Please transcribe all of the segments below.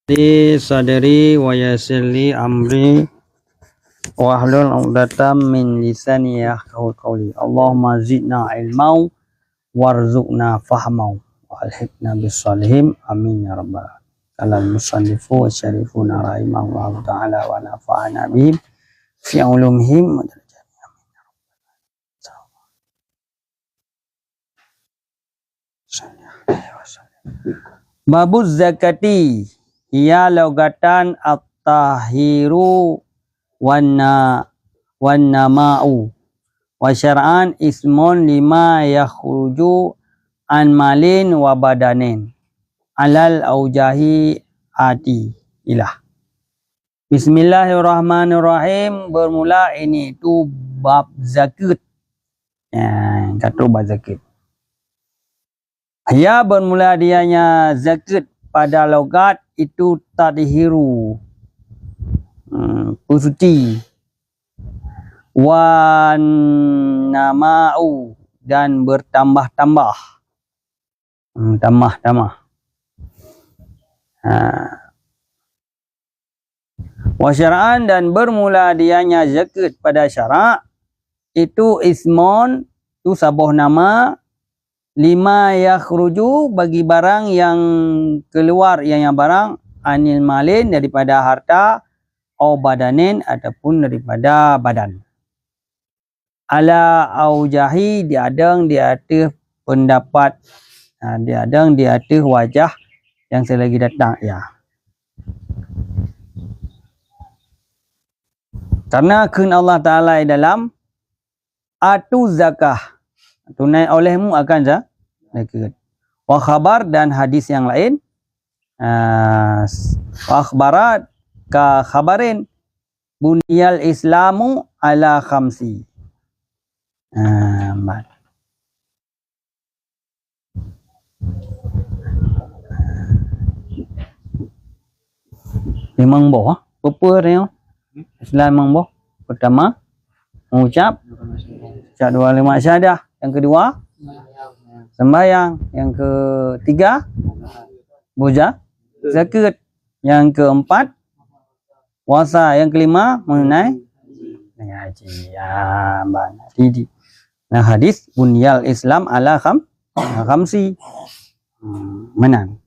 Di sadri wa yassirli amri wahlul 'uqdatam min lisani yafqahu qawli. Allahumma zidna ilmau warzuqna fahmau wa alhiqna bis-shalihin amin ya rabbal alamin. Al musannifu wa syarifuna rahimahullahu ta'ala wa nafa'ana bihim fi ulumihim wa darajatihim amin ya rabbal. Babuz zakati ia logatan at-tahiru wanna ma'u wa syar'an ismun lima yakhruju an malin wa badanin alal aujahi ati ilah. Bismillahirrahmanirrahim. Bermula ini tu bab zakat. Kata bab zakat. Ya, bermula dianya zakat pada logat itu tadhiru, bersuci, wan nama'u, dan bertambah-tambah, tambah-tambah. Wa syar'an, dan bermula dianya zakat pada syarak itu ismon, itu sabuh nama, lima yakhruju, bagi barang yang keluar, yang barang anil malin, daripada harta, au badanin, ataupun daripada badan. Ala aujahi, diadang di atas pendapat, diadang di atas wajah yang selagi datang ya. Karena kun Allah Ta'ala dalam atu zakah, tunai olehmu akan zakat. Wa khabar, dan hadis yang lain, wa akhbarat ka khabarin bunyal islamu ala khamsi. Memang boh apa dia Islam memang boh. Pertama mengucap dua lima syahadah, yang kedua sembahyang, yang ketiga zakat, yang keempat puasa, yang kelima menunai haji. Nah, hadis bunyal Islam ala khamsi, menang.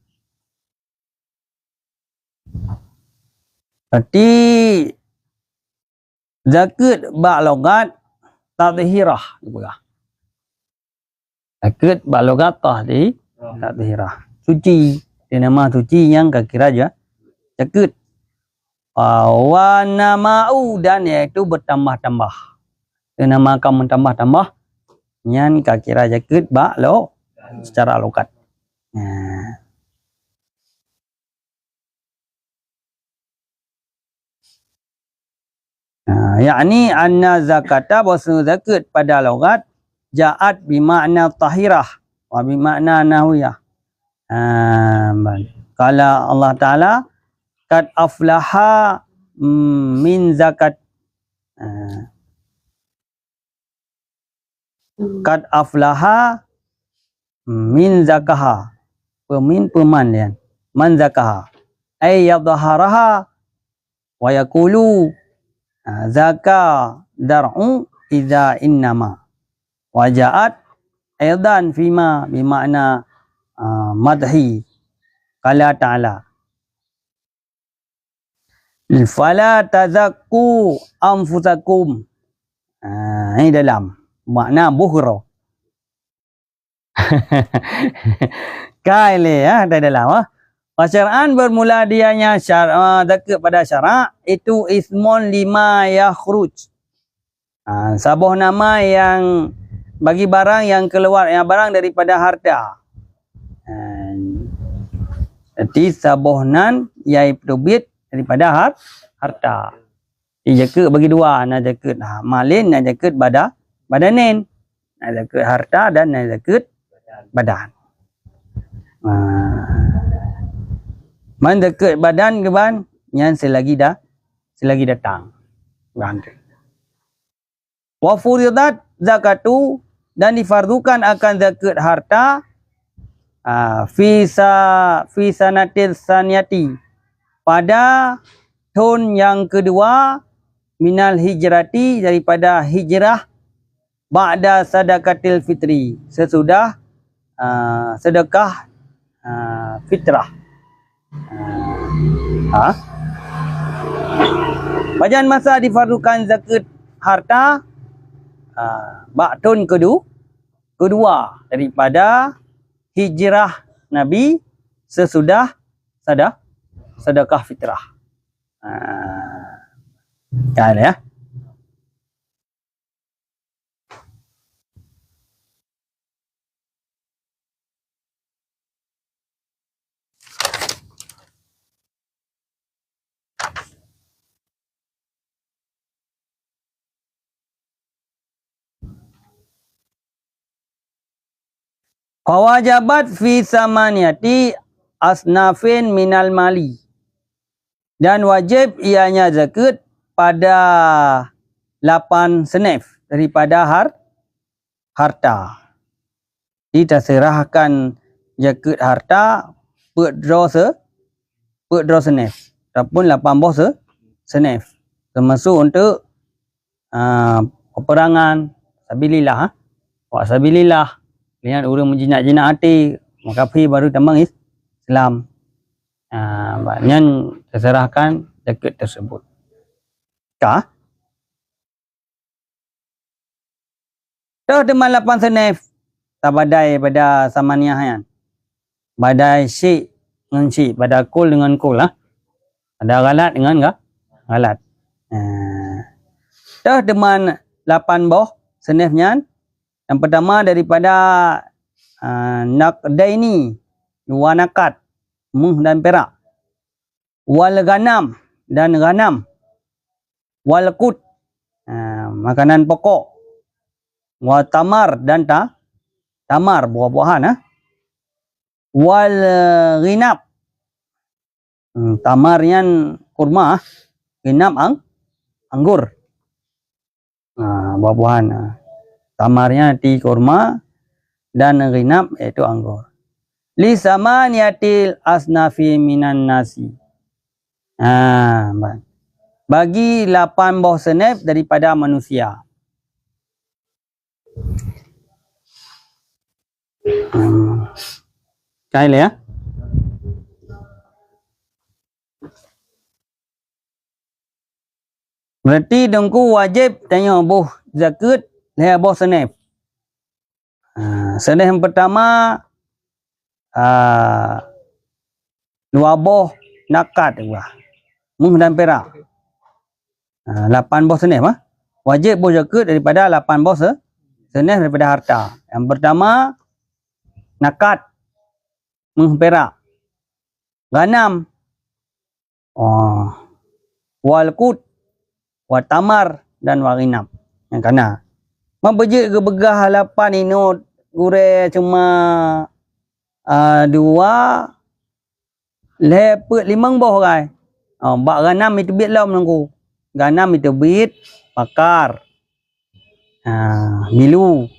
Berarti zakat ba' logat tadhirah. Zakat ba' logat tadhirah, suci, dia nama suci yang kira aja zakat. Wa nama'u, dan iaitu bertambah-tambah, dia nama akan mentambah-tambah yang kira zakat ba' lo secara logat. Yakni anna zakata, bahasa zakat pada logat ja'at bimakna tahirah wa bimakna nahwiyah. Kala Allah Ta'ala kad aflaha min zakat, kad aflaha min zakaha, peman man zakaha ay yadhharaha wa yaqulu zaka dar'u idza innama waja'at aidan fima bimakna madhi. Qala ta'ala fala tazakku anfusakum. Ini dalam makna buhra. Kaile ada dalam Syar'an, bermula dianya zakat pada syarak itu ismun lima yakhruj, sabuh nama yang bagi barang yang keluar, yang barang daripada harta. Jadi sabuhnan iaitu bit daripada harta. Zakat bagi dua, nak zakat malin, nak zakat badanin, nak zakat harta dan nak zakat badan. Man zakat badan ke ban yang selagi datang. Wa furidat zakatu, dan difardukan akan zakat harta fi sanatil saniyati, pada tahun yang kedua minal hijrati, daripada hijrah, ba'da sadaqatil fitri, sesudah sedekah fitrah. Bacaan masa difardukan zakat harta tahun kedua daripada hijrah Nabi, sesudah sedekah fitrah. Kan ya. Fawajabat fi samaniyati asnafin minal mali, dan wajib ianya zakat pada 8 senif daripada harta. Kita serahkan zakat harta pedro senif ataupun 18 senif, termasuk untuk peperangan sabilillah. Wa sabilillah, lihat orang menjinak-jinak hati, makafi baru tambang Islam. Maknanya terserahkan zakat tersebut. Kah? Dah teman 8 senif tabadai pada samaniyah kan. Badai syik dengan syik, pada kul dengan kul lah. Ada galat dengan galat. Dah teman 8 boh senifnya. Yang pertama daripada naqdaini, 2 nakat, dan perak. Wal ganam, dan ganam. Wal qut, makanan pokok. Wal tamar, dan tamar, buah-buahan. Wal ghinab, tamar yang kurma, ghinab anggur, buah-buahan. Tamarnya di kurma dan ghinab yaitu anggur. Li samaniyatil asnafi minan nasi. Bagi 8 buah senif daripada manusia. Kail ya. Berarti dengku wajib tanya buah zakat lihat buah senif. Senif yang pertama 2 buah nakat juga, dan perak. 8 buah senif. Wajib buah zakat daripada 8 buah senif daripada harta. Yang pertama nakat, perak, ganam, wal qut, wal tamar, dan wal ghinab. Yang kana membejik ke begah 8 inut gure cuma 2 lepet 5 boh kai. Bak ganam itu bit lam nangku. Ganam itu bit pakar. Bilu.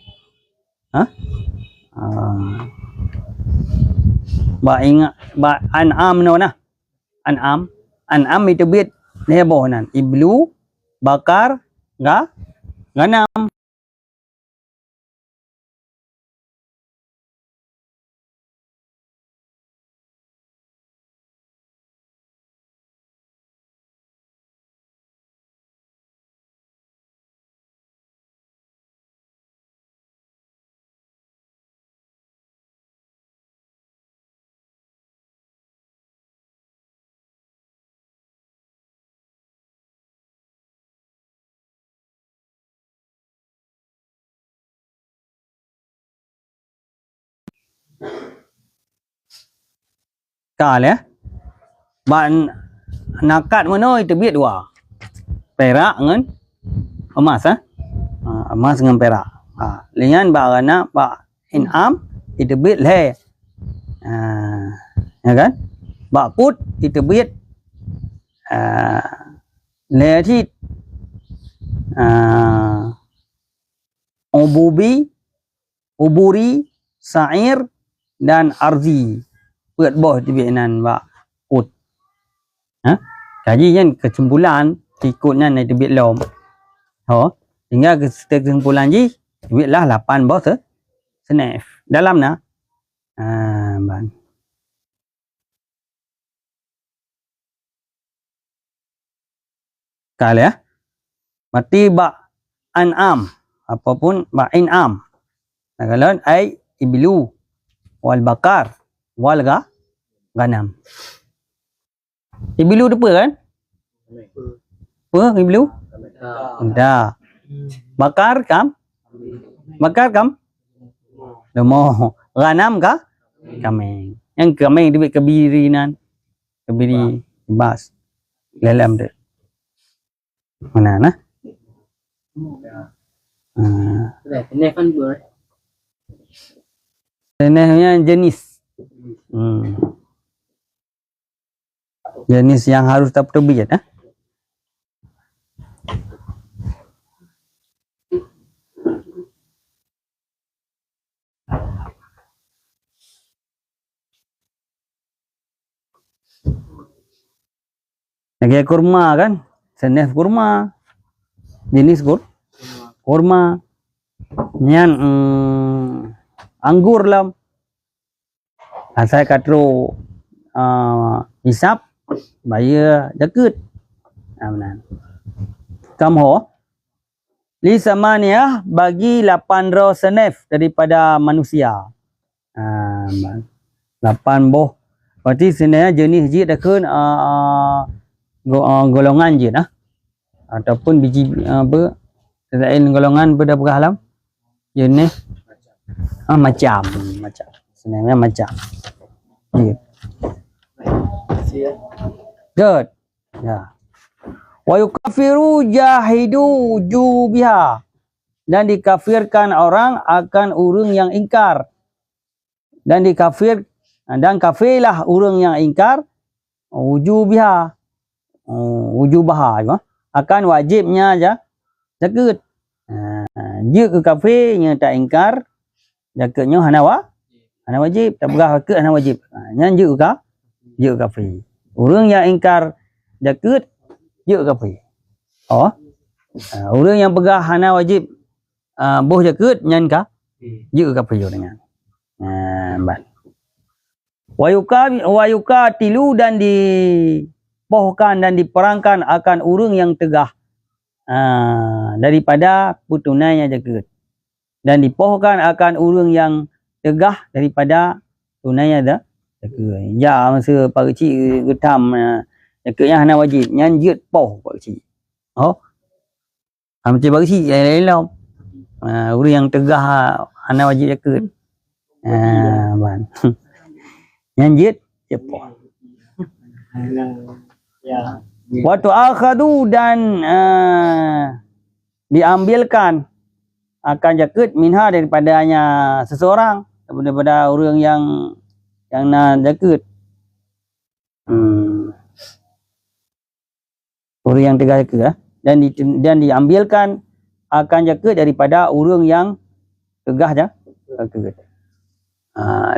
Bak ingat bak an'am no nah. An'am itu bit leboh nan. Iblu, bakar, ganam. Kal ya. Bak nakat mana itu bit 2. Perak dengan emas. Emas dengan perak. Dengan bak gana, bak in'am itu bit le. Ya kan? Bak qut itu bit leที่uburi, sa'ir, dan arzi. Pet boh di Vietnam bak ut. Ha? Kaji kan kesimpulan ikutnya na tebit lom. Ho, tinggal kesimpulan ji tebitlah 8 bos senef. Dalam na. Ban. Kali ya. Mati ba an'am apapun ba in'am. Kalau ai ibilu wal bakar wal ganam. Ibilu apa kan? Apa ibilu? Dah. Bakar kam? Bakar kam? Demo. Ganam ka? Kambing. Yang kambing dibit kebirinan. Kebiri bas. Dalam dia. Mana nah? Ini kan ber. Jenisnya jenis. Jenis yang harus tak terbit, ha? Lagi kurma kan? Senef kurma. Jenis kurma. Nyan anggur lam. Asal katro hisap bayar jakut. Benar. Kamho li samaniah bagi 8 senef daripada manusia. 8 boh. Berarti sebenarnya jenis jid akan golongan jid ataupun biji apa selain golongan berapa halam jenis macam sebenarnya macam jid. Good. Ya. Wa yukafiru jahidu jubiha, dan dikafirkan orang akan urang yang ingkar, dan kafirlah urang yang ingkar wujubiha wujubaha akan wajibnya zakat. Dia ke kafirnya tak ingkar zakatnya hana wajib, tak berah zakat hana wajib. Nyan je kafir. Urang yang ingkar zakat je kafir. Urang yang pegah hana wajib boh zakat nyan ka je kafir dengan. Ban. Wa yukatilu, dan dipohkan dan diperangkan akan urang yang tegah daripada tunainya zakat, dan dipohkan akan urang yang tegah daripada tunainya zakat. Ya masa pak kecil getam zakatnya hana wajib nyan jeut poh pak kecil. Macam pak kecil lain lah. Urang yang tegah hana wajib zakat. Ban. Nyan jeut poh. Ya. Waktu akhadu, dan diambilkan akan zakat minha daripadanya seseorang, daripada orang yang nak zakat. Orang yang tegak zakat dan diambilkan akan zakat daripada orang yang tegah zakat.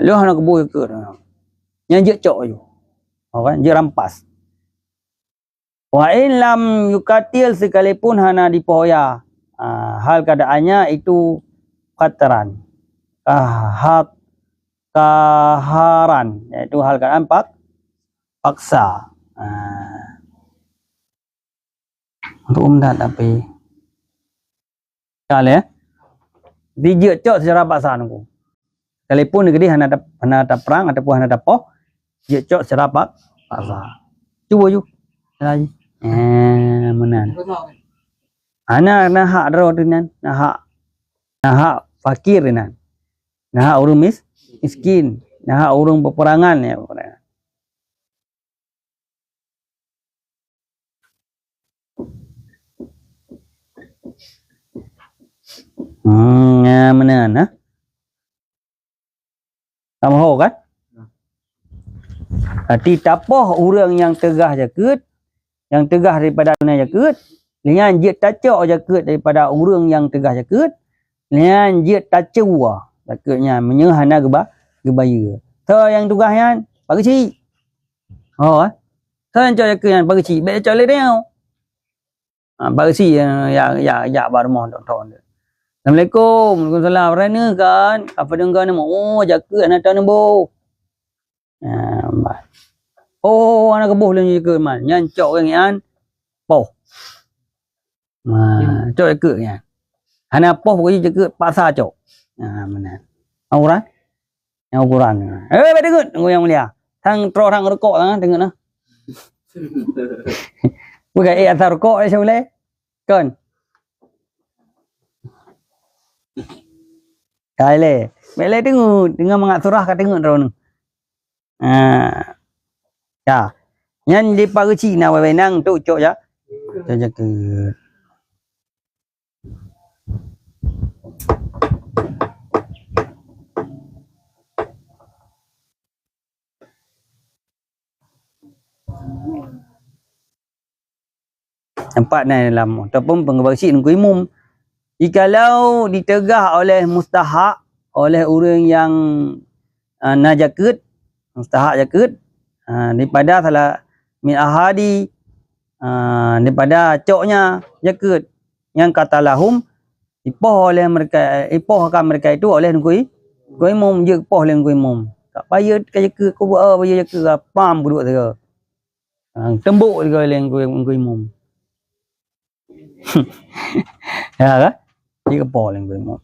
Lu nak kebul zakat. Yang je cok je. Kan je rampas. Wa in lam yukatil, sekalipun hana dipohoya. Hal keadaannya itu khataran. Kaharan, iaitu hal keadaan paksa. Untuk umdat tapi kali dia cok secara paksa nunggu. Sekalipun negeri hana ada perang ataupun hana ada poh, dia cok secara paksa. Cuba ju lagi. Menan. Ana hak ro dengan hak fakir dengan hak urang miskin, hak urang peperangan ya. Menan kamu tahu kan? Hati tapoh urang yang tegah zakat, yang tegah daripada tunai zakat, dengan dia tacok zakat daripada urang yang tegah zakat, dengan dia tacua zakatnya menyehana gebaya. So yang tugasnya pak kecil. Saya cak jaka yang bagi cik, baik cak le dia. Bagi si ya baru mau tonton. Assalamualaikum. Waalaikumsalam. Rana kan? Apa dengar nama? Oh, jaka anak tahu nombor. Oh, anak kebuh lang jaka man. Yan cok yang poh. Cok jaka yan. Anak poh bagi jaka pasar cok. Mana? Al-Quran? Yang Al-Quran. Baik dengar. Tunggu yang mulia. Thang tro thang rokok lah dengar nah. Bukan asal rokok saya boleh. Kan? Kale. Baiklah dengar mengat surah kat tengok tro ni. Ya. Nyan di pagi Cina wei nang tu cok ya. Jaga. Nampak dalam ataupun penggebaksi nunggu imum. Jikalau ditegah oleh mustahak oleh orang yang najakut mustahak jakut daripada salah min ahadi daripada coknya jakut yang kata lahum ipoh oleh mereka akan mereka itu oleh nunggu imum je poh oleh nunggu imum. Tak payah jakut kau buat payah jakut pam duduk saja. Tembuk juga oleh nunggu imum. Ya kan? Dia kepol yang gue mau.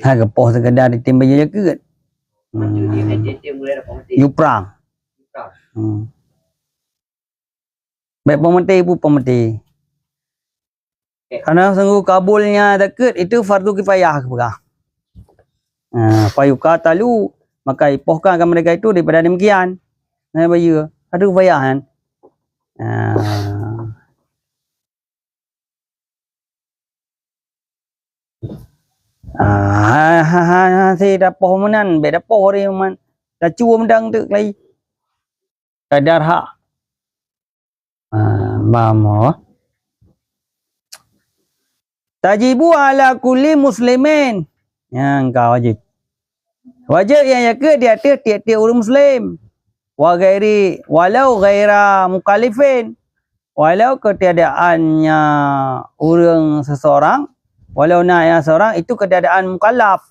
Kepol sekedar ditimba je ke? You perang. Baik pemerintah ibu pemerintah. Karena sungguh kabulnya dekat itu fardu kifayah kepada. Payuka talu maka ipohkan mereka itu daripada demikian. Nah bahaya. Ada kefayahan. Si dapoh menan, be dapoh dia man. Dah cua mendang tu lagi. Kadar hak. Mama. Tajibu ala kulli muslimin. Yang kau wajib. Wajib yang ke di atas tiap-tiap orang Muslim. Walau gaira mukalifin. Walau ketiadaannya orang seseorang. Walau nak seorang itu ketiadaan mukallaf.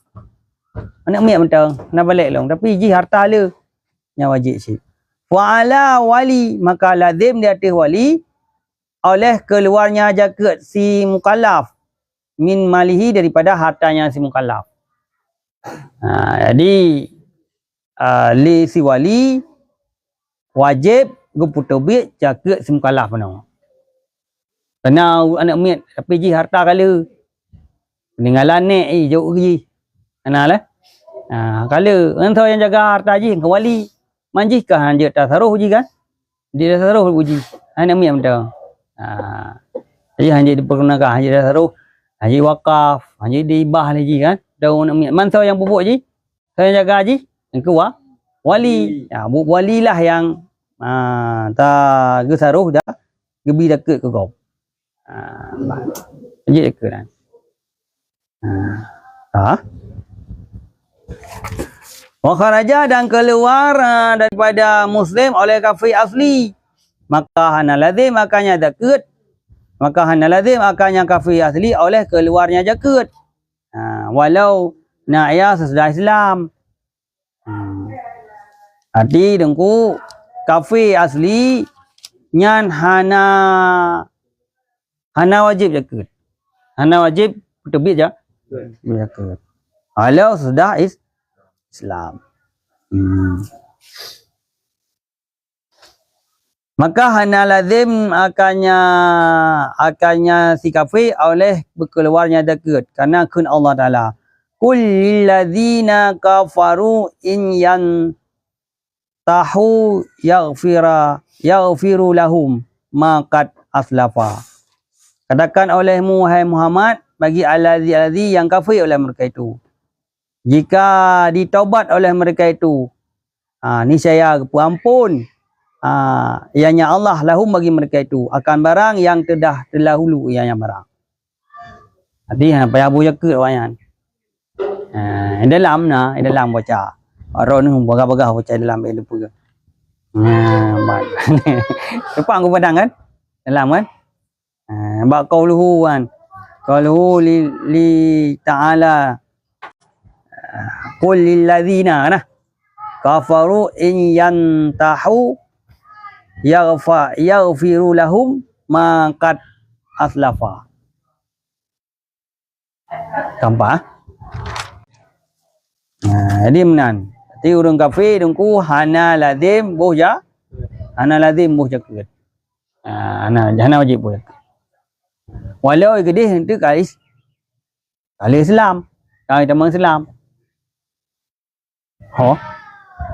Anak miak mentang. Nak balik long. Tapi ji harta le. Yang wajib sih. Wa'ala wali. Maka lazim di atas wali. Oleh keluarnya jagat si mukallaf. Min malihi daripada hartanya si mukallaf. Jadi li si wali wajib guputo bit jaga si mukallaf penuh. Kena anak miat tapi ji harta kala peninggalan ni jauh ji. Kenalah. Kala entah yang jaga harta ji ke wali manji kah hanja tasaruh ji kan? Dia tasaruh uji. Anak miat betul. Jadi hanya dipergunakan hanya tasaruh, hanya wakaf, hanya diibah lagi kan? Daun nak man yang pupuk ji. Saya jaga ji. Yang kedua wali. Wali lah yang tak gesaruh dah gebi dekat ke kau. Je dekat kan. Wa kharaja dan keluar daripada muslim oleh kafir asli. Maka hana lazim makanya dekat. Maka hana lazim makanya kafir asli oleh keluarnya jakat. Walau na'ya sesudah Islam. Arti dengku kafir asli nyan hana wajib zakat. Hana wajib terbit je zakat. Walau sudah Islam. Maka hana lazim akannya si kafir oleh berkeluarnya zakat karena kun Allah Taala qul lil ladzina kafaru in yantahu yaghfiru lahum ma qad aslafa. Katakan olehmu wahai Muhammad bagi allazi yang kafir oleh mereka itu, jika ditaubat oleh mereka itu niscaya pengampun ianya Allah lahum bagi mereka itu akan barang yang telah terdahulu ianya barang. Jadi payah Abu Yakut wayan. Dalam na, dalam baca. Aro ni bagah-bagah baca dalam lupa ke. Ban. Nampak aku padang kan? Dalam kan? Bak qauluhu kan. Qauluhu li ta'ala qul lil ladzina nah kafaru in yantahu yaghfiru lahum ma qad aslafa. Tampak? Jadi menan. Jadi orang kafir dengku hana lazim boh ja. Hana lazim boh jaket. Hana wajib boh. Walau gede hentu kali Islam. Kali teman Islam.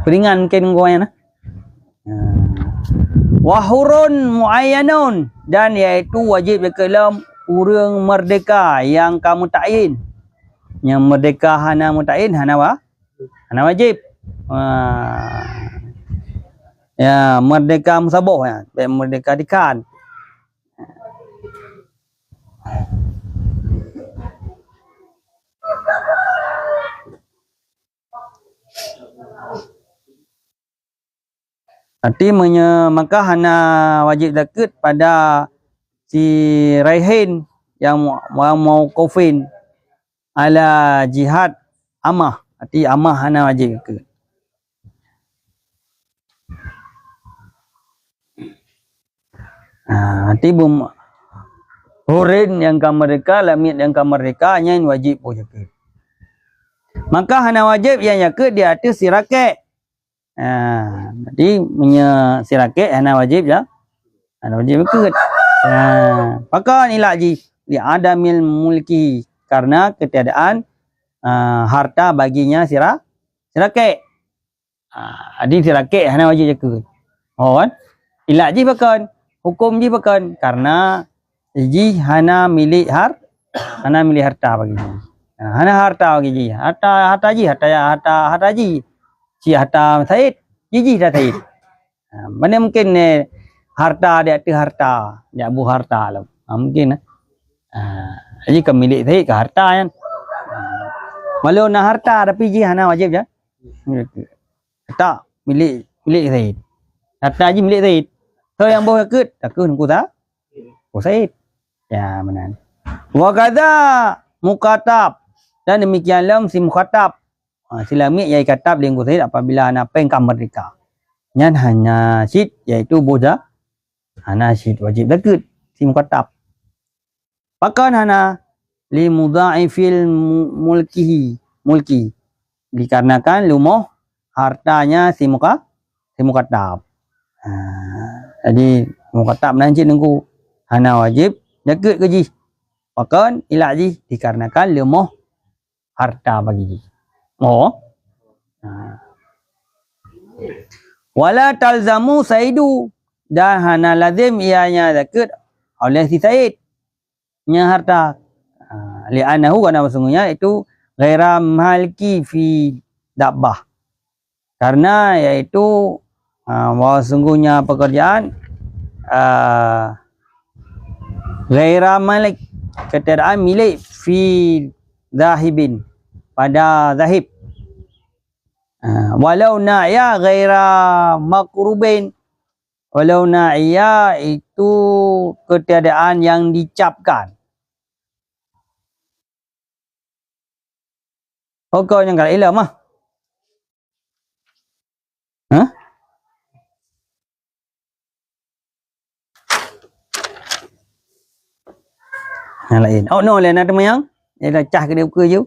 Peringan ken goyan nah. Wahurun muayyanun, dan iaitu wajib dalam urang merdeka yang kamu takin. Yang merdeka hana mutakin hana wajib. Ya merdeka musabah ya, merdeka dikan. Artinya maka hana wajib zakat pada si raihin yang mau kofin ala jihad amah. Arti amah hana wajib zakat. Arti hurin yang merdeka, lamit yang merdeka yang wajib pun zakat. Maka hana wajib yang zakat di atas si rakyat. Jadi punya si rakyat hana wajib ya. Hana wajib zakat. Maka inilah li adamil mulki, karena ketiadaan harta baginya si rakyat. Jadi si rakyat hana wajib zakat. Kan? Ilah ji pakan, hukum ji pakan, karena ji hana milik harta baginya. Hana harta bagi ji. Harta ji. Si harta Said, ji dah Said. Mana mungkin harta dia tu harta, dia abu harta lah. Mungkin jadi ke milik Said ke harta kan. Walau nak harta tapi ji hana wajib je. Tak milik Said. Harta ji milik Said. So yang boleh takut aku tak? Said. Ya benar. Wa kadza mukatab, dan demikianlah si mukatab. Silamik yai katab lingku Said apabila ana pengkam merdeka. Nyan hanya syid iaitu boja. Hana syid wajib zakat si mukatab. Pakan hana li mudha'ifil mulki. Dikarenakan lumoh hartanya si mukatab. Jadi mukatab nanti nunggu hana wajib zakat ke ji. Pakan ilah ji dikarenakan lumoh harta bagi ji. Wala talzamu saidu, dan hana lazim ianya zakat oleh si Said nya harta. Li'anahu, karena sesungguhnya itu ghaira malki fi dabbah, karena yaitu bahwa sesungguhnya pekerjaan ghaira malik, ketiadaan milik fi zahibin, pada zahib. Walau na'ya ghaira makrubin, walau na'ya itu ketiadaan yang dicapkan. Kau yang kalau ilmu mah. Yang lain. No lain ada yang dah cah ke dia buka je.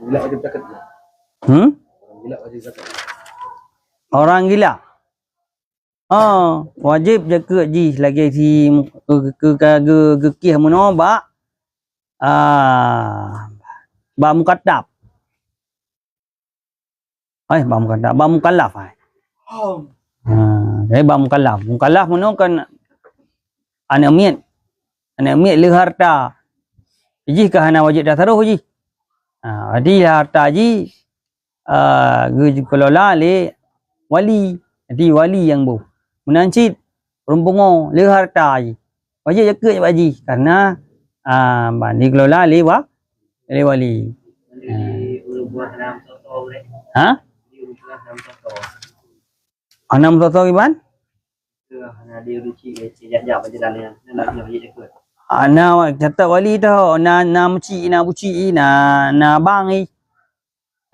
Gila wajib zakat. Orang gila wajib zakat. Orang gila. Wajib zakat ji lagi si ke kih mono ba mukaddab. Ba mukaddab, ba mukallaf ai. Ba mukallaf. Mukallaf mono kan anak miat le harta. Ji ke hana wajib dah taruh ji. Jadi harta ji kelola le wali. Jadi wali yang bu menancit rumpungo le harta ji. wajib jaga je Pak Haji karena dikelola oleh wali. Dari urut buah dalam soto boleh. Ha? Di urut buah dalam soto. Anam soto iban? Hana dia ruci jap-jap aja dalam nak wajib jaga. Na kata wali tu na muci na buci na bang i.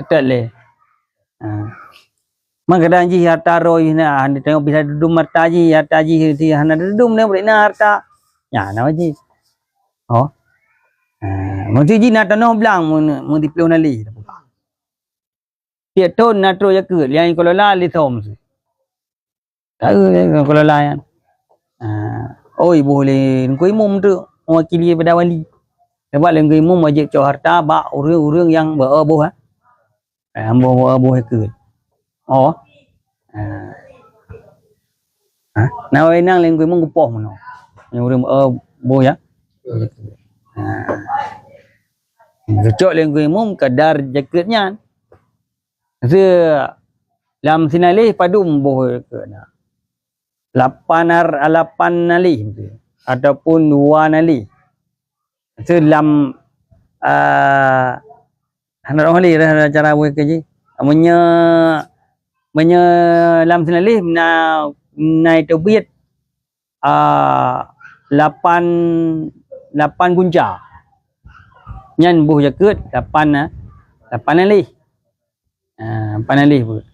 Kata le. Makadang ji harta roi na tengok bisa dudum harta ji hana dudum na boleh na harta. Ya na wajib. Oh. Mesti ji na tanah belang mun dipelih nali. Dia ton na tro jaga yang kalau la li thom. Tahu kalau la yan. Oi boleh ko imam tu mewakili pada wali. Sebab lengko imam wajib cho harta ba urang-urang yang berbuh berbuh ke. Oh. Nah nang lengko imam kupoh mono. Yang urang berbuh ya. Cocok lengko imam kadar jaketnya. Dalam sinalih padum boh ke na. 8 nali ataupun 2 nali. Dalam hendak orang li dah cara buat kerja. Menya dalam sinalih naik tebit 8 gunca. Nyan buh jaket 8 nali. 8 nali buat.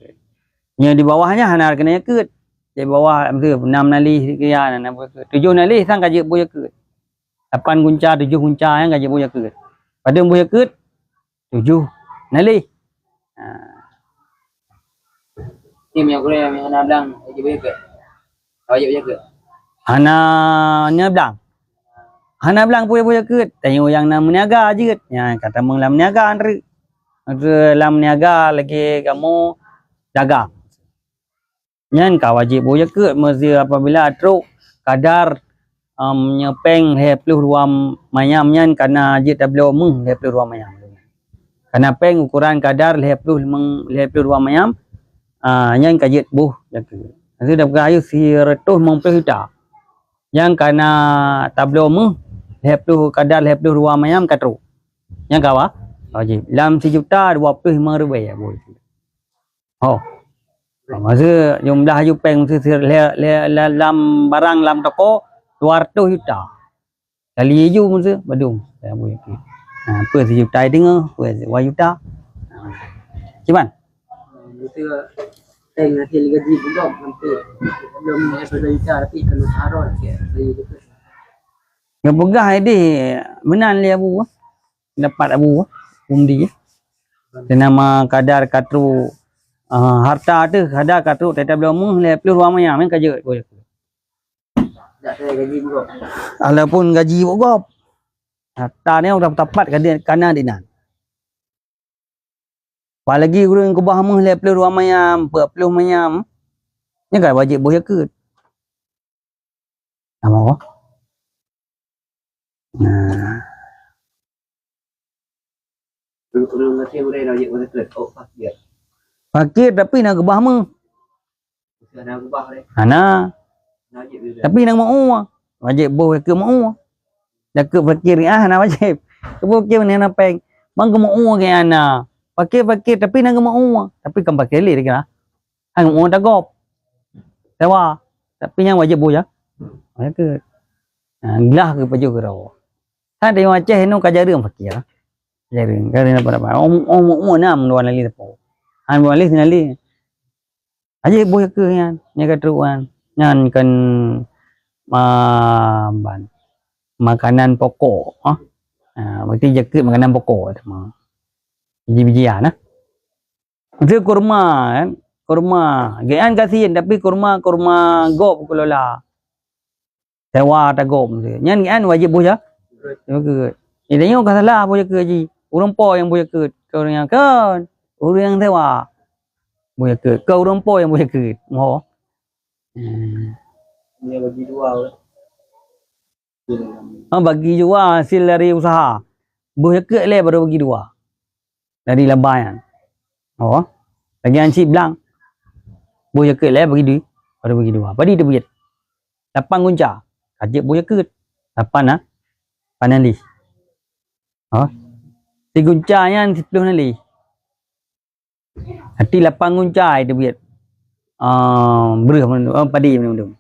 Nya di bawahnya hana kena jaket. Di bawah mesti 6 nali sekian 7 nali sang kaji buaya ke 8 gunca 7 gunca yang kaji buaya ke pada buaya ke 7 nali Tim yang boleh yang hana belang wajib jaga. Wajib jaga. Hana belang buaya ke tanya yang nama niaga je ya kata menglam niaga andre lam niaga lagi kamu dagang. Nyan ka wajib buaya ke mesti apabila truk kadar nyepeng 22 mayam nyan karena jit tablo meng 22 mayam. Karena peng ukuran kadar 22 mayam nyan ka jit buh jaga. Nanti dah kayu si retuh mempehita. Yang karena tablo meng 20 kadar 22 mayam ka truk. Yang kawa wajib. Lam 1 juta 25 rupiah boleh. Oh. Masa jumlah jupeng lam barang lam toko 200 juta. Kali ju masa badung. Saya boleh pergi. Apa 1 juta dengar, apa 1 juta. Cuman Itu teng hasil gaji belum hampir belum sampai 2 juta tapi kalau taruh dia jaga. yang pegah ini menan li abu dapat abu undi. Nama kadar katru harta tu kadar katru tetap belum le plus ruang mayam yang kerja boleh. Tak saya gaji belum. Alaupun gaji bogop. Harta ni orang tepat kana dinan. Apalagi guru yang kubah meh le plus ruang mayam, 40 mayam. Nya kan wajib boh ke. Nama apa? Belum ngerti boleh wajib jaga. Oh fakir. Fakir tapi nak kubah meh. Ada ubah deh. Ana Wajib juga. tapi nak mau wajib boh ke mau. Dak ke fakir nak wajib. Kebo ke ni nak peng. Mang ke mau ke ana. Fakir tapi nak mau. Tapi kan fakir li kira. Hang mau tak gop. Sewa. Tapi yang wajib boh ya. Wajib ke. Gelah ke paju ke rawa. Kan dia macam nu kajarum fakir. Jaring karena apa? Om nam dua nali tepo. Han dua nali sinali. Aje boh ke yan. Nya katruan. Nyan kan makanan pokok. Berarti jaket makanan pokok. Biji-bijian lah. Itu kurma kan. Kurma. Gaan kasihin tapi kurma gop kelola. Sewa tak gop. Nyan gaan wajib boh ya. Ini tengok kan salah boh ke haji. Urang po yang boh ke. Kau yang kan. Urang yang sewa. Boh ke. Kau urang po yang boh ke. Mau. Dia bagi dua. Bagi juga hasil dari usaha. Boh ke le baru bagi 2. Dari labayan. Oh. Lagi anci bilang. Boh ke le bagi 2. Baru bagi 2. Bagi tu duit. 8 gunca. Kajik boh ke. 8 ah. 8 nali. Ha? Si gunca yang 10 nali. Hati 8 gunca itu biar. Berah padi menundung.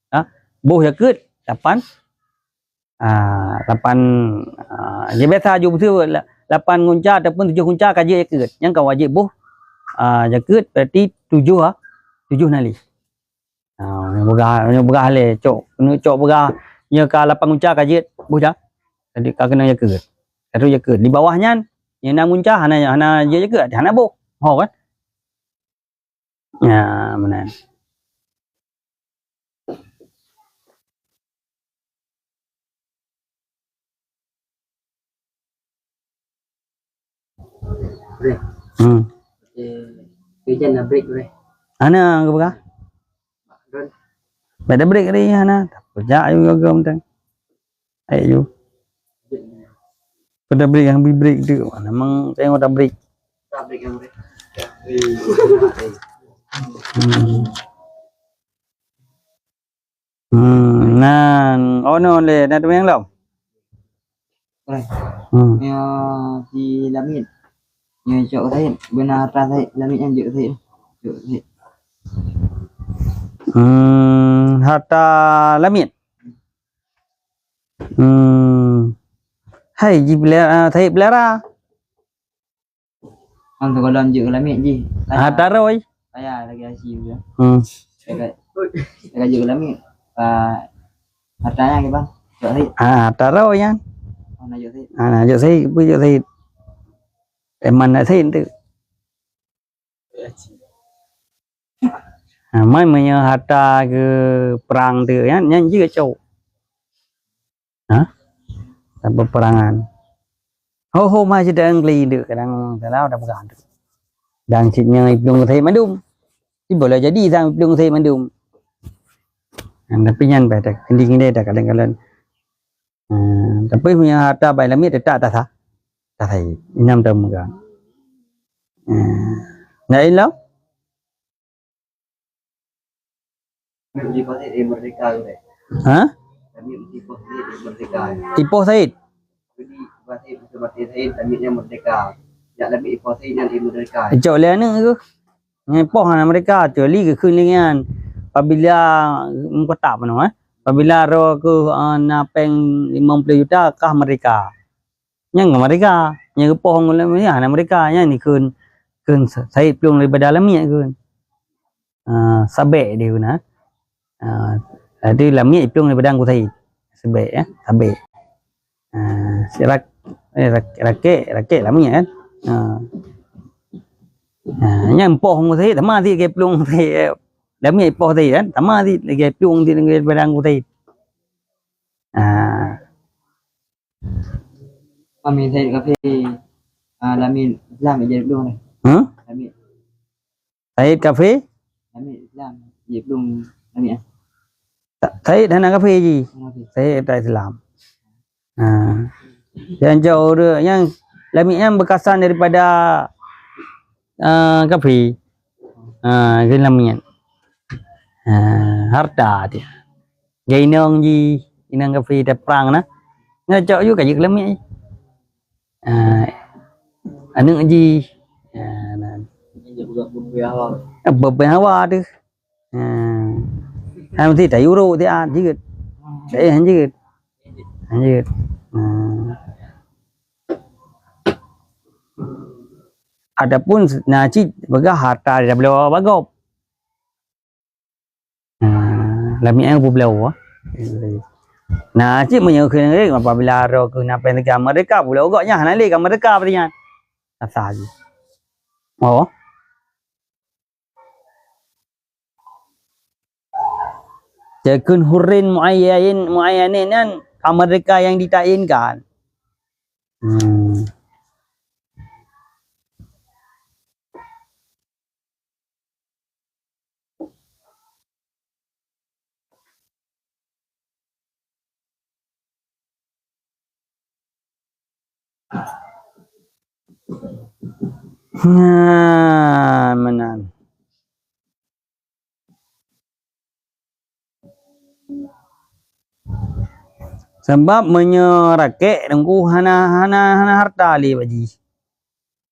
Ha? Boh ya ket 8. 8 dia biasa ju betul 8 gunca ataupun 7 gunca kaji ya ket. Yang kau wajib boh ya ket berarti 7 ah. 7 nali. Berah le cok. Kena cok berah nya ka 8 gunca kaji boh dah. Jadi kau kena ya ket. Satu ya ket. Di bawahnya yang 6 gunca hana ya ket. Hana boh. Ho kan? Ya, benar. Break. Kerja nak break boleh. Ana ke berah? Don. Pada break ni ana. Kerja ayu yoga mentang. Ayo. Pada break yang break tu. Memang tengok dah break. Tak break yang break. Nan, no le, nak yang lau. Boleh. Yang di lamit. Yang cok saya benar saya lamit yang cok saya. Cok saya. Harta lamit. Hai jibla thai blara. Ang tu kalau cok lamit ji. Harta roy. Saya lagi asyik je. Dekat cok lamit. Hartanya ke bang? Cok saya. Harta roy yan. Nak cok saya. Cok saya, cok saya. Eman nak saya tu. Mai punya harta ke perang tu kan yang juga cok. Tak peperangan. Ho mai cerita Angli tu kadang kalau dah perang tu. Dan citnya Ibnu Utsaimin mandum. Ni boleh jadi sang Ibnu Utsaimin mandum. Tapi nyan pada kending dia dah kadang-kadang. Tapi punya harta baik lamit tak sah. Tak sai. Inam dah megang. Nak ilau? Di pasir merdeka tu. Ha? Kami di pasir merdeka. Ipoh Said. Jadi pasir Said kami merdeka. Jak lebih pasir yang merdeka. Cok le ana ke? Ngepoh ana mereka celi ke kuningan. Apabila muka tak panu apabila ro ke napeng 50 juta kah mereka. Yang mereka, yang kepoh ngulai ni ana mereka yang ni kun Said pelung daripada lamia kun. Sabek dia guna. Jadi lamia pelung daripada angku Said. Sabek ya, sabek. Rakek lamia kan. Yang poh ngku Said sama si ke pelung Said. Lamia poh Said kan, sama si ke pelung di daripada angku Said. Kami Said kafe Lamin Islam je belum ni. Lamin Said kafe? Lamin Islam je belum Lamin. Said hana kafe je. Said tak Islam. Yang jauh dia, yang Lamin yang bekasan daripada kafe. Ke Lamin. Harta dia. Gainong ji, inang kafe dah perang nah. Ngajak juga je Lamin. Anu ji. Berbahawa tu. Mesti tak euro dia juga. Anjir. Adapun nasi bagah harta dia belau bagop. Lami yang belau nasi menyukai ni apabila ro ke napa negara mereka belau goknya hanali ke mereka berdian. Asal. Oh. Jakun hurin muayyanin kan mereka yang ditayinkan. Menan. Sebab menyerakek dengku hana harta li baji.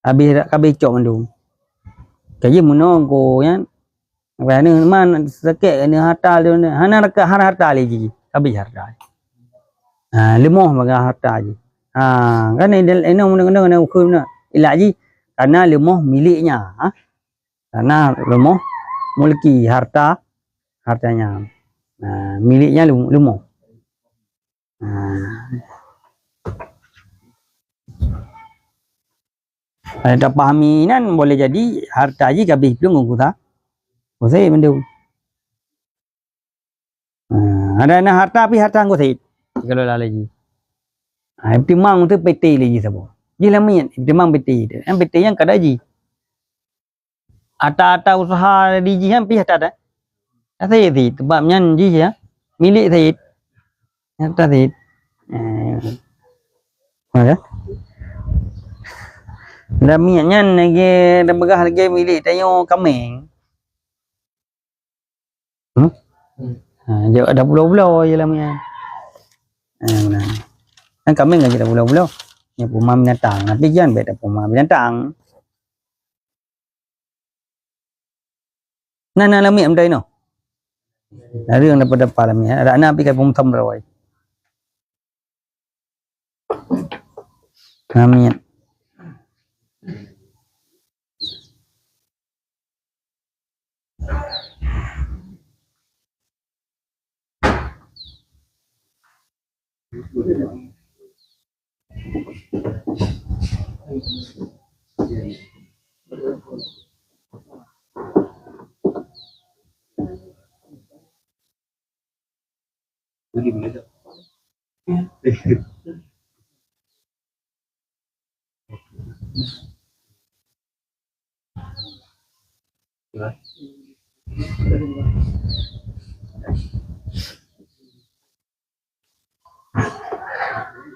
Habis cok mandung. Kaji menunggu kan. Kerana man sakit kena harta dia hana harta li ji. Habis harta. Lemah bagi harta ji. Kan ini kena hukum nak. Ilak ji karena lemah miliknya. Karena lemah mulki hartanya. Miliknya lemah. Kalau tak pahami kan boleh jadi harta je habis belum aku tak. Saya benda. Ada harta tapi harta aku saya. Kalau lagi. Timang tu PT lagi sabo. Ji lamian timang PT dia. Yang PT yang kada ji. Ata usaha di ji yang pi ada. Saya di sebab nyan ji ya. Milik saya. Harta saya. Mana? Damiannya lagi dah begah lagi milik tayo kameng. Dia ada pulau-pulau je lah mian. Kan kameng lagi ada pulau-pulau. Ni puma binatang, tapi jangan beda puma binatang. Nah lami am dai no. Dari yang dapat palam ya. Ada anak pikai pum tham rawai. Amin.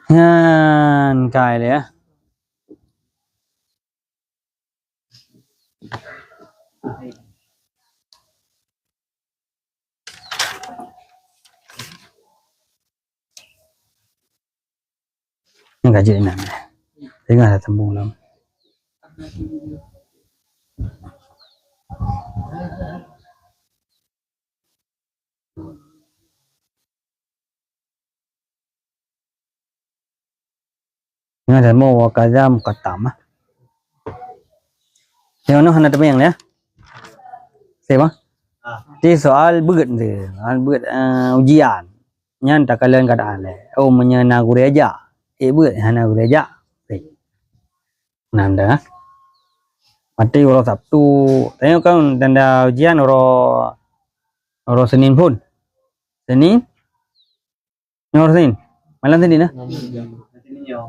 Yan, cài đấy á. Nhưng cả chuyện này thế là thầm buồn lắm. Nga dan mau kadam katama. Yang nó hana tapi yang ya. Siapa? Di soal beut tu, beut ujian. Nyan tak kalian keadaan le. Oh menyana gereja. Beut hana gereja. Nanda. Mati orang Sabtu. Tengok kan tanda ujian orang Senin pun. Senin? Orang Senin. Malam Senin lah.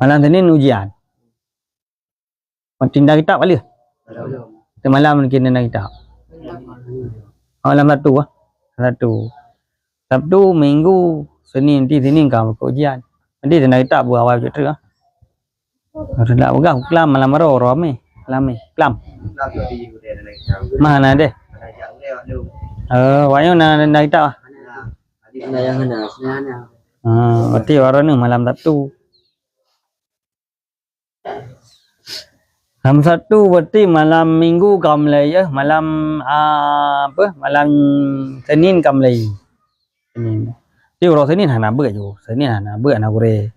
Malam Senin ujian. Tindak kitab kali. Malam mungkin tindak kitab. Malam Sabtu lah. Sabtu, Minggu, Senin, Senin kamu ke ujian. Nanti tindak kitab buat awal je tu lah. Tidak bukan kelam malam ramai. Lami kelam. Mana deh? Wanyo na tindak kitab. Berarti orang ni malam Sabtu. Malam Sabtu berarti malam Minggu kamlai ya, malam malam Senin kamlai. Senin. Ti orang Senin hana beut jo. Senin hana beut anak gure.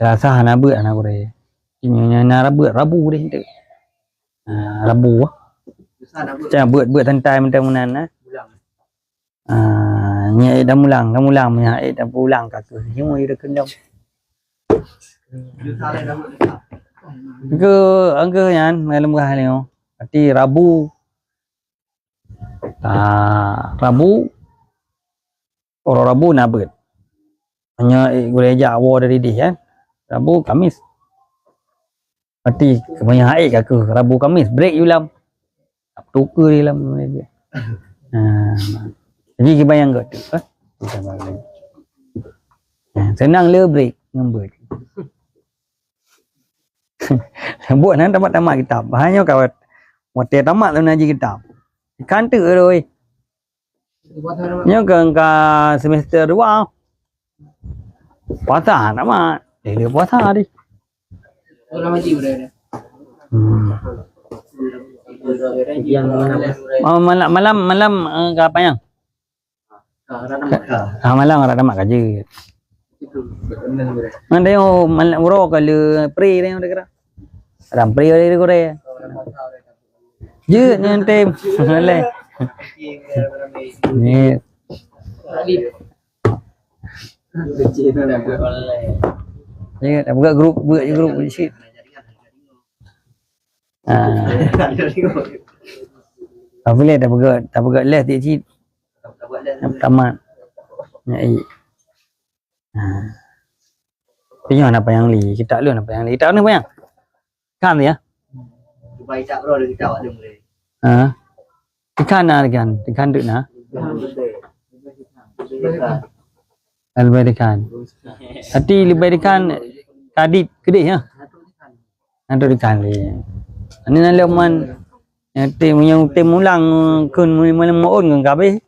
Selasa hana beut anak gure. Ini na Rabu deh tu. Rabu. Jangan beut santai mentang menan nyai dah mulang, nyai dah pulang kat tu. Semua dia kendam. Angka yan malam gah ni. Berarti Rabu. Rabu. Orang Rabu nak beut. Hanya gereja awal dari dia kan. Rabu, Kamis. Berarti kebanyakan air ke Rabu, Kamis. Break you lam. Sabtu ke dia lam. Jadi kebayang ke tu. Senang le break. Ngembut. Buat nan tamat kitab. Hanya kawat. Waktu tamat tu naji kitab. Kanta rồi. Nhớ gần cả semester 2. Patah nak mak. Dia patah di. Orang haji berada. Yang mana? Malam ke apa yang? Malam ada mak kerja. Mana yo malam uro kalau pre dia ada kira. Ada pre dia kore. Je nanti boleh. Ni ya, dah buka grup shit. Tak boleh dah buka les dia shit. Tamat. Ya. Tengok apa yang li. Kita lu apa yang li. Kita ni apa yang? Kan ya? Dubai tak bro kita awak boleh. Ikan na kan? Ikan duk na? Lebih ikan. Hati lebih ikan kadit gede ya. Ada ikan ni. Ini nak leman. Yang tim ulang kun malam maun kan kabe.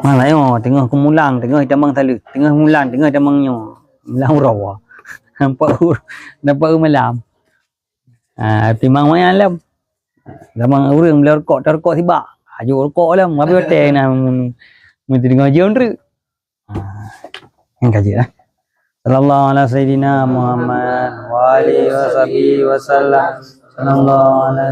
Malah yo tengah kumulang, tengah damang talu, tengah mulang, tengah damangnya. Mulang rawa. Nampak malam. Timang mai alam. Damang urang beli rokok, rokok tiba. Ajo rokok lah, ngabe hotel na mun tengah jion ru. Yang kaji lah. Sallallahu ala sayyidina Muhammad wa alihi wasallam. Sallallahu ala